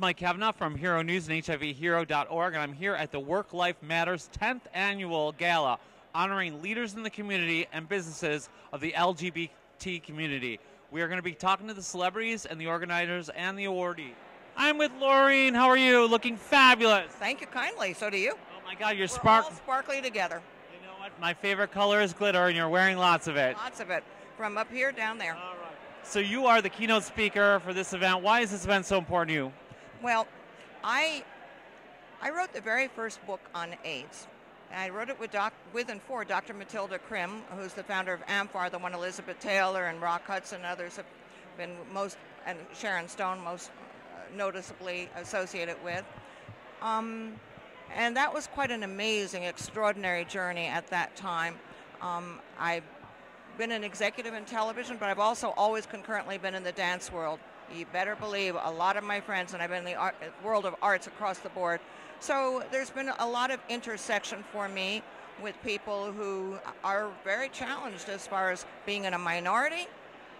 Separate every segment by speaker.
Speaker 1: Mike Kavanaugh from Hero News and HIVHero.org, and I'm here at the Work Life Matters 10th Annual Gala, honoring leaders in the community and businesses of the LGBT community. We are going to be talking to the celebrities and the organizers and the awardee. I'm with Loreen. How are you? Looking fabulous.
Speaker 2: Thank you kindly. So do you.
Speaker 1: Oh my God, you're
Speaker 2: We're all sparkly together.
Speaker 1: You know what? My favorite color is glitter, and you're wearing lots of it.
Speaker 2: Lots of it. From up here down there.
Speaker 1: All right. So you are the keynote speaker for this event. Why is this event so important to you?
Speaker 2: Well, I wrote the very first book on AIDS. And I wrote it with and for Dr. Matilda Krim, who's the founder of AMFAR, the one Elizabeth Taylor and Rock Hudson and others have been and Sharon Stone most noticeably associated with. And that was quite an amazing, extraordinary journey at that time. I've been an executive in television, but I've also always concurrently been in the dance world. You better believe a lot of my friends, and I've been in the world of arts across the board. So there's been a lot of intersection for me with people who are very challenged as far as being in a minority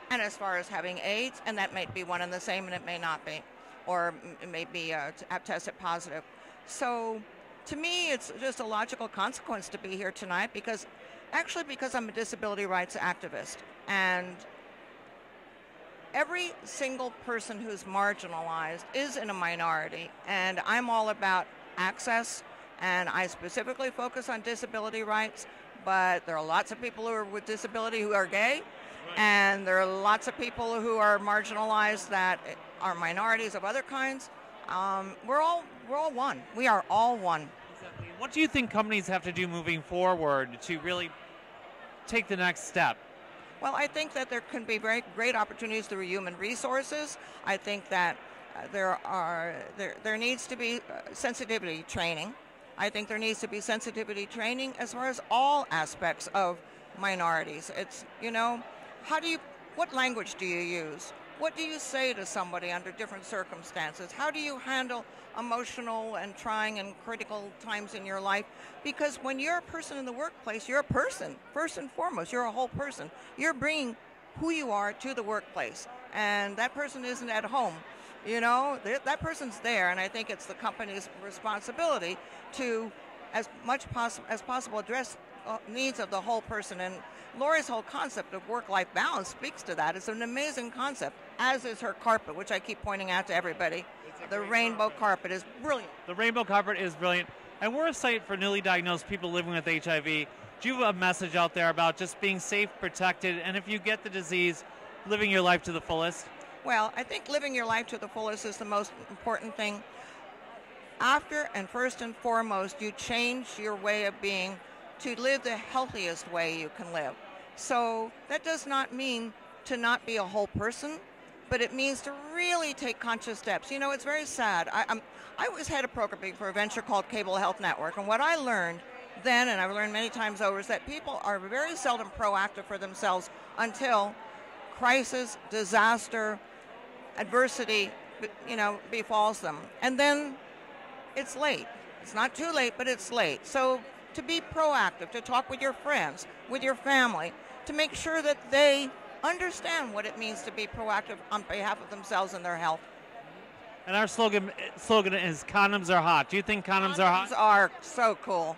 Speaker 2: and as far as having AIDS, and that might be one and the same, and it may not be, or it may be have tested positive. So to me, it's just a logical consequence to be here tonight because I'm a disability rights activist, and every single person who's marginalized is in a minority, and I'm all about access, and I specifically focus on disability rights, but there are lots of people who are with disability who are gay, and there are lots of people who are marginalized that are minorities of other kinds. We're all one. We are all one.
Speaker 1: Exactly. What do you think companies have to do moving forward to really take the next step?
Speaker 2: Well, I think that there can be very great opportunities through human resources. I think that there needs to be sensitivity training. I think there needs to be sensitivity training as far as all aspects of minorities. It's, what language do you use? What do you say to somebody under different circumstances? How do you handle emotional and trying and critical times in your life? Because when you're a person in the workplace, you're a person. First and foremost, you're a whole person. You're bringing who you are to the workplace. And that person isn't at home. That person's there, and I think it's the company's responsibility to, as much as possible, address needs of the whole person. And Lori's whole concept of work-life balance speaks to that. It's an amazing concept, as is her carpet, which I keep pointing out to everybody. The rainbow carpet is brilliant.
Speaker 1: The rainbow carpet is brilliant. And we're a site for newly diagnosed people living with HIV. Do you have a message out there about just being safe, protected, and if you get the disease, living your life to the fullest?
Speaker 2: Well, I think living your life to the fullest is the most important thing. After and first and foremost, you change your way of being to live the healthiest way you can live. So that does not mean to not be a whole person, but it means to really take conscious steps. It's very sad. I was head of programming for a venture called Cable Health Network, and what I learned then, and I've learned many times over, is that people are very seldom proactive for themselves until crisis, disaster, adversity, befalls them. And then it's late. It's not too late, but it's late. So to be proactive, to talk with your friends, with your family, to make sure that they understand what it means to be proactive on behalf of themselves and their health.
Speaker 1: And our slogan is condoms are hot. Do you think condoms are hot?
Speaker 2: Condoms are so cool.
Speaker 1: All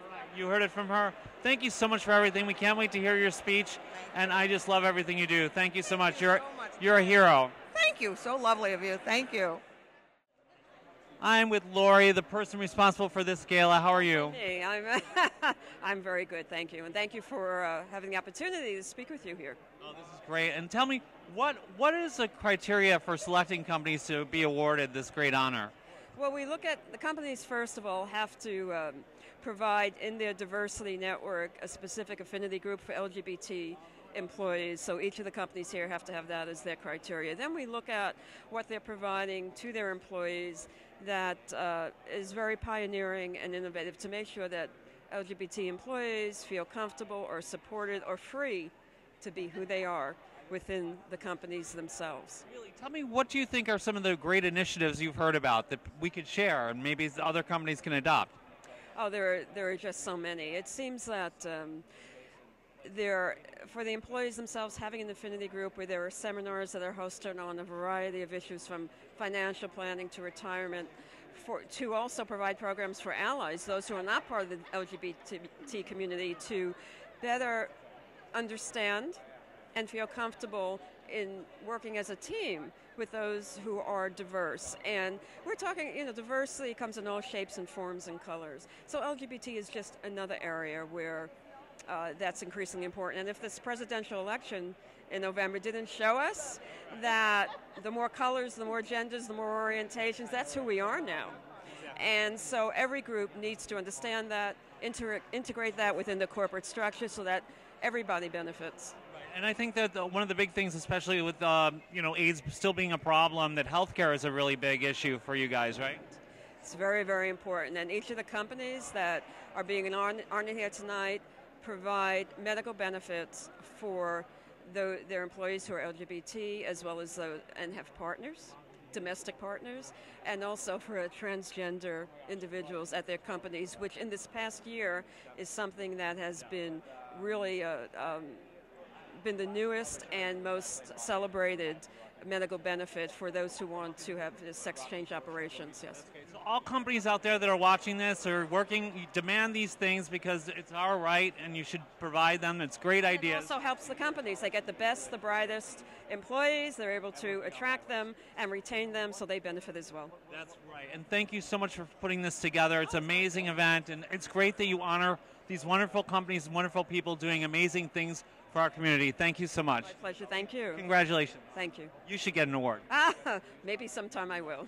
Speaker 1: right. You heard it from her. Thank you so much for everything. We can't wait to hear your speech, and I just love everything you do. Thank you so much. You're a hero.
Speaker 2: Thank you. So lovely of you. Thank you.
Speaker 1: I'm with Lori, the person responsible for this gala. How are you?
Speaker 3: Hey, I'm very good, thank you. And thank you for having the opportunity to speak with you here.
Speaker 1: Oh, this is great. And tell me, what is the criteria for selecting companies to be awarded this great honor?
Speaker 3: Well, we look at the companies, first of all, have to provide in their diversity network a specific affinity group for LGBT employees, so each of the companies here have to have that as their criteria. Then we look at what they're providing to their employees that is very pioneering and innovative to make sure that LGBT employees feel comfortable or supported or free to be who they are within the companies themselves.
Speaker 1: Really, tell me, what do you think are some of the great initiatives you've heard about that we could share and maybe other companies can adopt?
Speaker 3: Oh, there are just so many. It seems that for the employees themselves, having an affinity group where there are seminars that are hosted on a variety of issues from financial planning to retirement, to also provide programs for allies, those who are not part of the LGBT community, to better understand and feel comfortable in working as a team with those who are diverse. And we're talking, diversity comes in all shapes and forms and colors. So LGBT is just another area where that's increasingly important. And if this presidential election in November didn't show us that the more colors, the more genders, the more orientations, that's who we are now. And so every group needs to understand that, integrate that within the corporate structure so that everybody benefits.
Speaker 1: And I think that one of the big things, especially with AIDS still being a problem, that healthcare is a really big issue for you guys, right?
Speaker 3: It's very, very important. And each of the companies that are being honored here tonight provide medical benefits for their employees who are LGBT, as well as and have partners, domestic partners, and also for transgender individuals at their companies, which in this past year is something that has been really been the newest and most celebrated medical benefit for those who want to have sex change operations, yes.
Speaker 1: Okay, so all companies out there that are watching this are working, you demand these things because it's our right and you should provide them. It's great ideas.
Speaker 3: It also helps the companies. They get the best, the brightest employees. They're able to attract them and retain them, so they benefit as well.
Speaker 1: That's right. And thank you so much for putting this together. It's an amazing event, and it's great that you honor these wonderful companies and wonderful people doing amazing things for our community. Thank you so much.
Speaker 3: My pleasure. Thank you.
Speaker 1: Congratulations.
Speaker 3: Thank you.
Speaker 1: You should get an award.
Speaker 3: Maybe sometime I will.